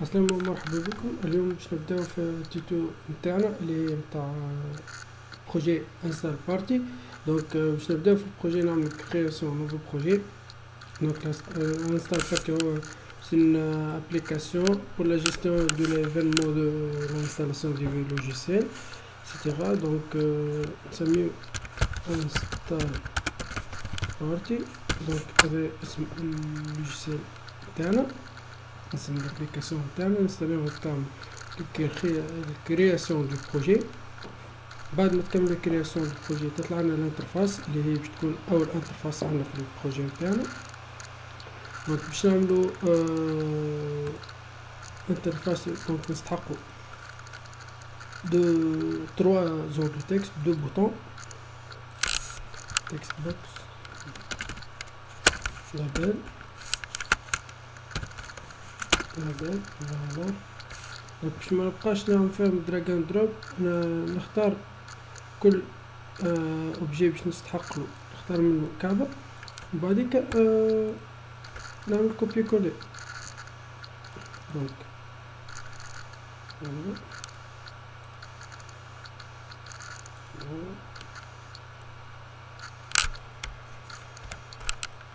السلام مرحبا بكم. اليوم باش نبداو في التيتو نتاعنا اللي نتاع بروجي انستال بارتي. دونك باش نبداو في البروجي نعمل كرياسيون نوفو بروجي. دونك انستال بارتي هو c'est une application pour la gestion de l'événement de l'installation du logiciel, etc. Donc ça met install party. Donc avec le logiciel تاعنا نسمي الابليكاسيون تاعنا نستعملو تعمل الكرياسيون دو بروجي. بعد ما تكمل الكرياسيون دو بروجي تطلع لنا الانترفاس اللي هي باش تكون اول انترفاس عندنا في البروجي تاعنا. دونك باش نعملو انترفاس دونك نستحقو trois zones de texte, deux boutons, text box, label, voilà. باش ما نبقاش نعمل فيهم دراج اند دروب، نختار كل اوبجي باش نستحقلو نختار منه كعبة وبعديك نعمل كوبي كولي. دونك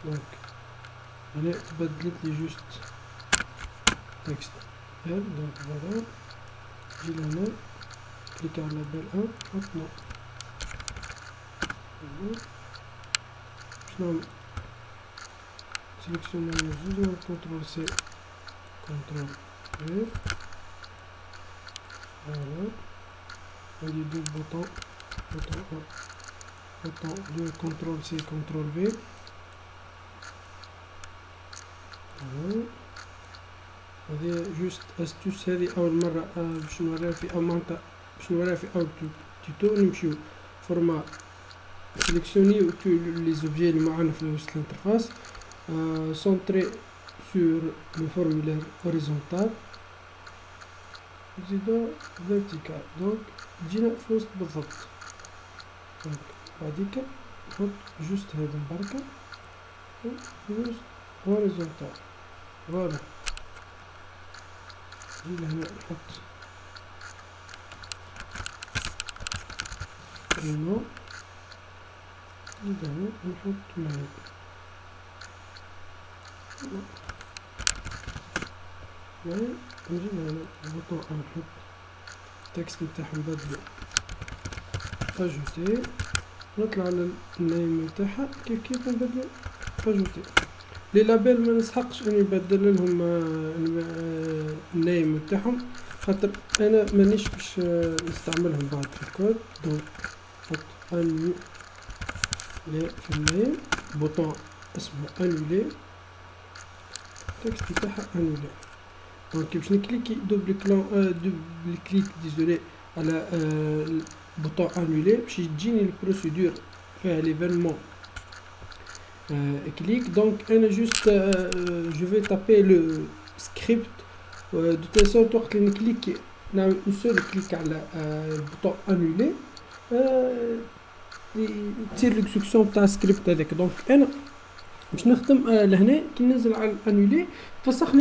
دونك هنا تبدلت لي جوست تكست دونك فوالا نجي لهنا كليك على لابيل 1 نحط نو باش نعمل سيليكسيون زوج كنترول سي كنترول في فوالا هادي دو بوطون بوطون 1 بوطون 2 كنترول سي كنترول في فوالا. هذه جوست استوس هذه اول مره باش نوريها في امانتا باش نوريها في اول تيتو. نمشيو فورما سيليكسيوني لي زوبجي اللي معانا في وسط الانترفاس سونتري سور لو فورمولير هوريزونتال نزيدو فيرتيكال. دونك تجينا في وسط بالضبط. دونك بعديك نحط جوست هذا مبركة في وسط هوريزونتال فوالا. نجي لهنا نحط رينو نبدأ نحط ماء نجي لهنا البوطون نحط التكست نتاعهم نبدلو اجوتي نطلع على النيم نتاعها كيف نبدلو اجوتي. لي لابيل ما نسحقش اني نبدل لهم النيم نتاعهم خاطر انا مانيش باش نستعملهم بعد في الكود. دونك نحط اني لي في النيم بوطون اسمه انولي التكست نتاعها انولي. دونك باش نكليكي دوبل كليك ديزولي على بوطون انولي باش تجيني البروسيدور فيها ليفينمون clic. Donc juste je vais taper le script de telle sorte que je clique un seul clic à le bouton annuler تصير l'exécution تاع السكريبت هذاك. دونك انا باش نخدم لهنا كي ننزل على انولي يفسخ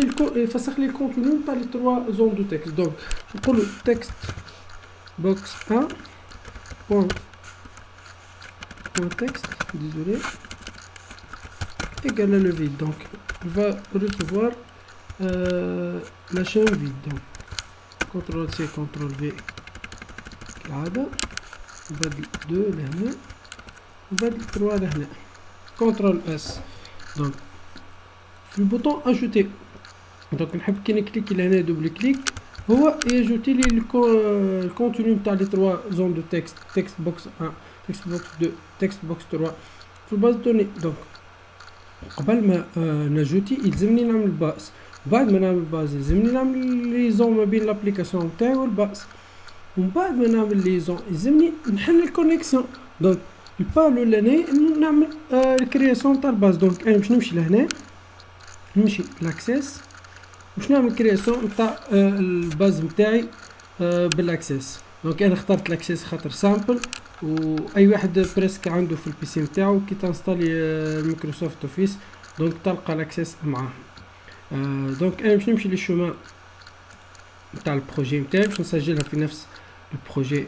لي الكونتوني تاع لي 3 زون دو تكست. دونك نقولوا تكست بوكس 1 بوان تكست désolé égal à le vide. Donc il va recevoir la chaîne vide. Donc CTRL C CTRL V كالعادة نبدل 2 لهنا نبدل 3 لهنا CTRL S. donc في البوطون ajouter. donc نحب كي نكليكي لهنا دوبل كليك هو يجوتي لي الكونتوني نتاع لي 3 زون دو تكست تكست بوكس 1 تكست بوكس 2 تكست بوكس 3 في الباز دوني. دونك قبل ما نجوتي يلزمني نعمل باس. بعد ما نعمل باس يلزمني نعمل ليزون ما بين لابليكاسيون تاعي والباس. ومن بعد ما نعمل ليزون يلزمني نحل الكونيكسيون. دونك البا الاولاني نعمل الكرياسيون تاع الباس. دونك انا باش نمشي لهنا نمشي لاكسيس باش نعمل كرياسيون تاع الباز نتاعي بالاكسيس. دونك انا اخترت الاكسيس خاطر سامبل واي واحد بريسك عنده في البي سي نتاعو كي تنستالي مايكروسوفت اوفيس دونك تلقى الاكسس معاه. دونك انا باش نمشي للشومان نتاع البروجي نتاعي باش نسجلها في نفس البروجي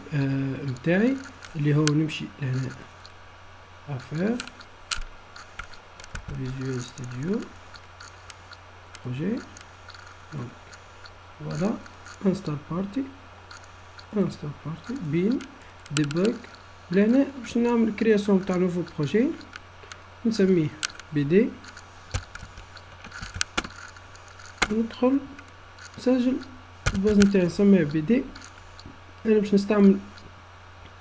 نتاعي اللي هو نمشي لهنا افير فيجوال ستوديو بروجي دونك فوالا انستال بارتي بين ديبوج لهنا باش نعمل كرياسيون تاع نوفو بروجي نسميه BD ندخل نسجل الباز نتاعي نسميها BD. انا باش نستعمل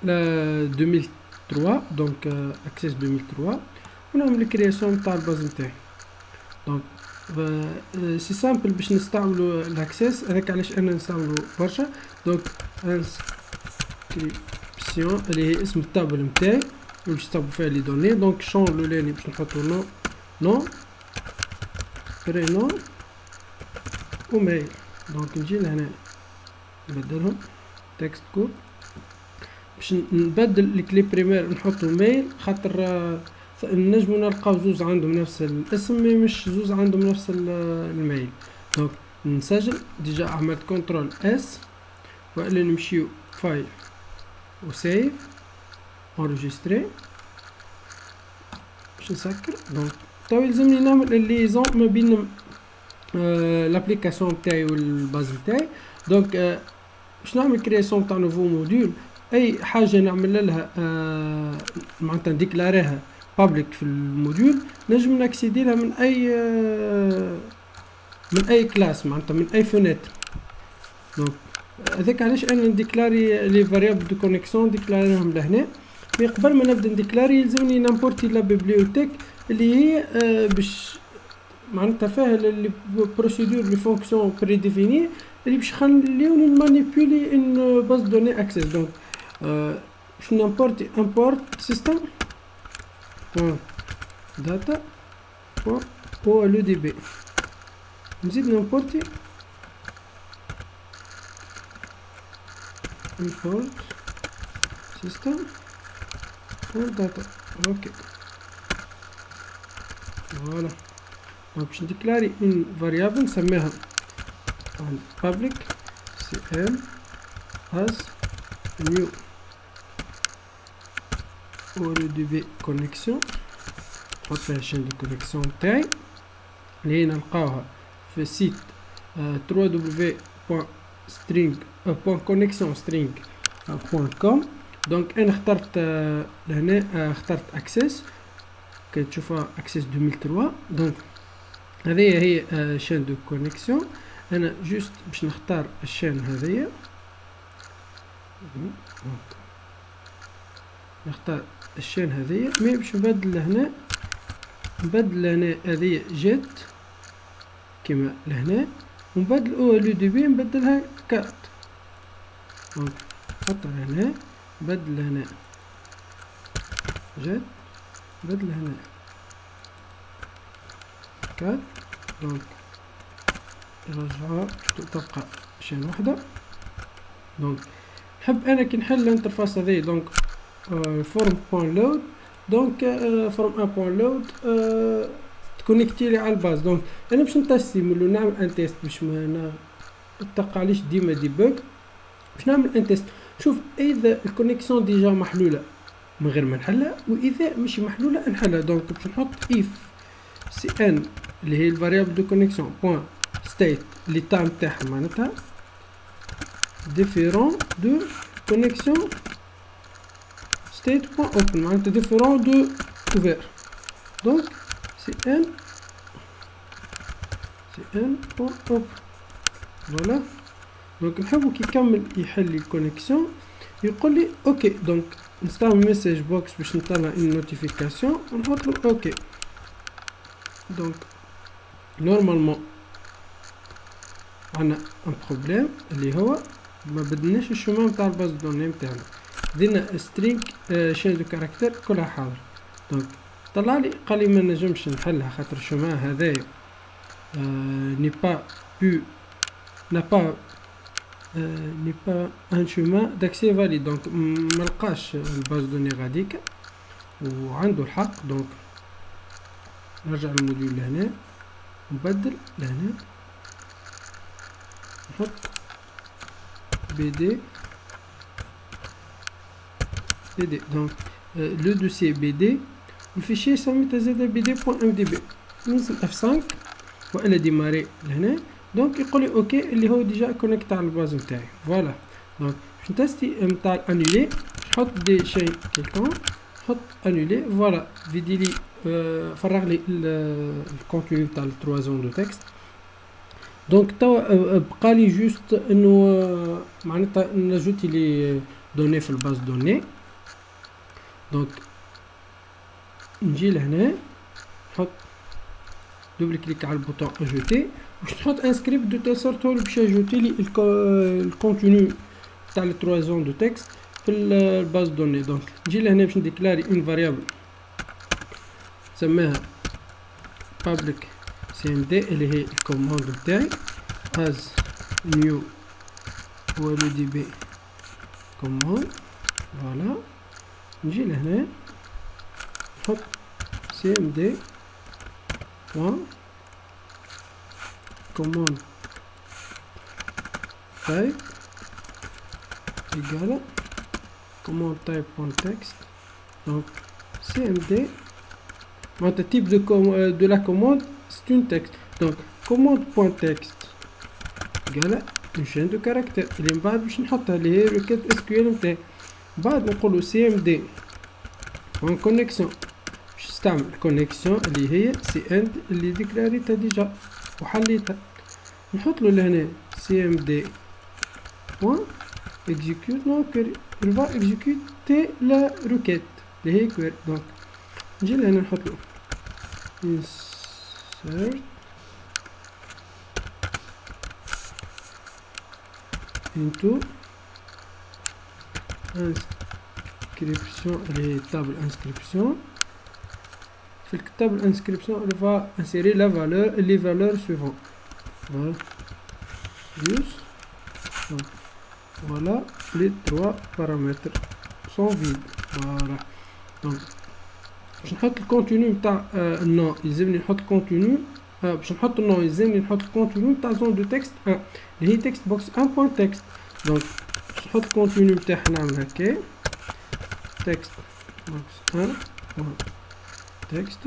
ل 2003 دونك اكسس 2003 ونعمل كرياسيون تاع الباز نتاعي. دونك سي سامبل باش نستعملو الاكسس هذاك علاش انا نستعملو برشا. دونك انسكريبسيون اللي هي اسم التابل نتاعي باش نستعملو فيها لي دوني. دونك شون الاولاني باش نحطو نو برينو وميل. دونك نجي لهنا نبدلهم تكست كود باش نبدل الكلي بريمير نحطو ميل خاطر نجمو نلقاو زوز عندهم نفس الاسم مي مش زوز عندهم نفس الميل. دونك نسجل ديجا عملت كنترول اس وإلا نمشيو فايل وسيف انريجستري باش نسكر. دونك تو يلزمني نعمل الليزون ما بين لابليكاسيون تاعي والباز تاعي. دونك باش نعمل كرياسيون تاع نوفو موديول اي حاجه نعمل لها معناتها نديكلاريها بابليك في الموديول نجم ناكسيدي لها من اي كلاس معناتها من اي فونيتر. دونك هذاك علاش انا نديكلاري لي فاريابل دو كونيكسيون نديكلاريهم لهنا. مي قبل ما نبدا نديكلاري يلزمني نامبورتي لا بيبليوتيك اللي هي باش معناتها فيها لي بروسيدور لي فونكسيون بريديفيني اللي باش يخليوني نمانيبيولي ان باز دوني اكسس. دونك باش نامبورتي امبورت سيستم بوان داتا بوان او لو دي بي نزيد نامبورتي import system for data. اوكي فوالا. باش نديكلاري ان فاريابل نسميها public cl as new OLEDB connection نحط فيها الشين دو كونيكسيون تاعي اللي نلقاوها في سيت www.connexion.com. دونك انا اخترت لهنا اخترت اكسس كي تشوفها اكسس 2003. دونك هذه هي شين دو كونيكسيون. انا جوست باش نختار الشين هذيا نختار الشين هذيا مي باش نبدل لهنا هذيا جيت كيما لهنا ونبدل او لو دي بي نبدلها كات. دونك نحطها هنا نبدل هنا جيت نبدل هنا كات. دونك نرجعها تبقى شين وحدة. دونك نحب انا كي نحل الانترفاس هذه دونك فورم بوان لود. دونك فورم ان بوان لود تكونيكتي لي على الباز. دونك انا باش نتستيمولو نعمل ان تيست باش ما نتقاليش ديما ديبوج باش نعمل ان تيست شوف اذا الكونيكسيون ديجا محلوله من غير ما نحلها واذا مش محلوله نحلها. دونك باش نحط اف سي ان اللي هي الفاريابل دو كونيكسيون بوان ستيت لي تايم تاعها معناتها ديفيرون دو كونيكسيون ستيت بوان اوبن معناتها ديفيرون دو اوفير. دونك سي ان بوان اوبن فوالا. دونك نحبو كي يكمل يحل الكونيكسيون يقول لي اوكي. دونك نستعمل ميساج بوكس باش نطلع ان نوتيفيكاسيون ونحط له اوكي. دونك نورمالمون عندنا ان بروبليم اللي هو ما بدلناش الشومان تاع الباز دوني نتاعنا دينا سترينج شين دو كاركتير كلها حاضر. دونك طلع لي قال لي ما نجمش نحلها خاطر الشومان هذايا ني با بو n'a pas un chemin d'accès valide. donc ملقاش الباز دوني غاديكا وعنده الحق. دونك نرجع للموديول لهنا نبدل لهنا نحط BD. Donc le dossier BD, le fichier s'appelle bd.mdb. ننزل F5 وإلا démarrer لهنا. donc يقول لي اوكي اللي هو ديجا كونيكت على الباز نتاعي. فوالا دونك باش نتستي نتاع الانولي نحط دي شيء كيلكون نحط انولي. فوالا فيدي لي فرغ لي الكونتوني تاع التروازون دو تكست. دونك توا بقى لي جوست انه معناتها نجوتي لي دوني في الباز دوني. دونك نجي لهنا نحط دوبل كليك على البوطون اجوتي باش نحط ان سكريبت دو تيل سورت هو باش يجوتي لي الكونتوني تاع التروازون دو تكست في الباز دوني. دونك نجي لهنا باش نديكلاري اون فاريابل نسميها public cmd اللي هي الكوماند تاعي as new هو لو دي بي كوماند. فوالا نجي لهنا نحط cmd command type égale command type.text. donc cmd le type de la commande c'est une texte. donc commande.text égale une chaîne de caractères اللي من بعد باش نحطها اللي هي requête SQL نتاعي. بعد نقولو cmd en connexion باش نستعمل الكونيكسيون اللي هي cnd اللي ديكلاريتها ديجا وحليتها. نحط له لهنا cmd point execute non query il va exécuter la requête اللي هي query. donc نجي لهنا نحط له insert into inscription اللي هي table inscription. في التable inscription on va insérer la valeur les valeurs suivantes. voilà use. donc voilà les trois paramètres sont vides. voilà donc باش نحط الكونتوني نتاع النون يلزمني نحط الكونتوني باش نحط النون يلزمني نحط الكونتوني نتاع زون دو تكست 1 اللي هي تكست بوكس 1.text. donc باش نحط الكونتوني نتاعها نعمل هكا تكست بوكس 1 تكست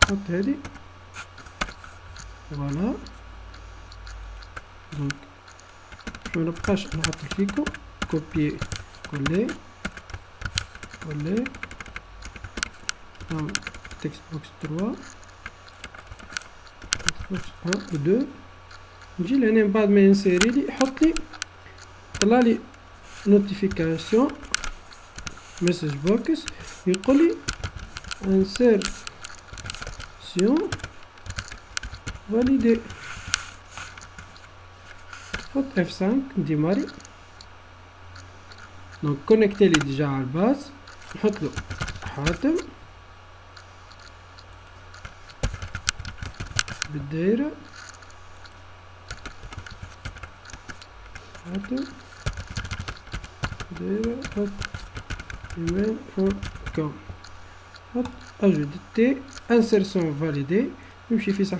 نحط هادي. فوالا دونك منبقاش نحط الفيكو كوبي كولي نعمل تكست بوكس 3 تكست بوكس 1 و 2. نجي لهنا من بعد ما ينسيري لي يحط لي طلع لي نوتيفيكاسيون مسج بوكس يقول لي insertion validé. حط F5 نديماري. donc connecté لي ديجا على الباز نحط له حاتم بالدايرة حاتم دايرة email.com حط ajouter insertion validée. نمشي في ça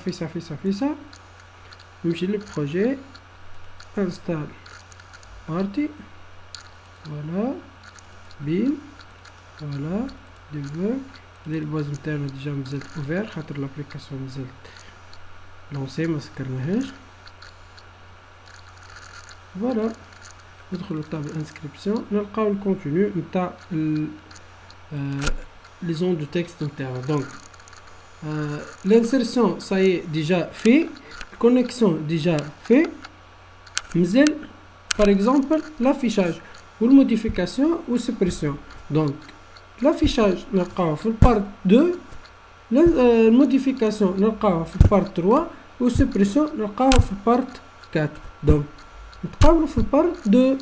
نمشي للبروجي install party. voilà bin voilà debug ندير الباز نتاعنا ديجا مازالت اوفير خاطر لابليكاسيون مازالت لونسي ما سكرناهاش. فوالا ندخلو لطابل انسكريبسيون نلقاو الكونتوني نتاع les zones de texte interne. donc l'insertion ça y est déjà fait, connexion déjà fait. مازال par exemple l'affichage ou la modification ou suppression. donc l'affichage نلقاوه في البارت 2 الموديفيكاسيون نلقاوها في البارت 3 و suppression نلقاوها في البارت 4. donc نتقابلوا في البارت 2.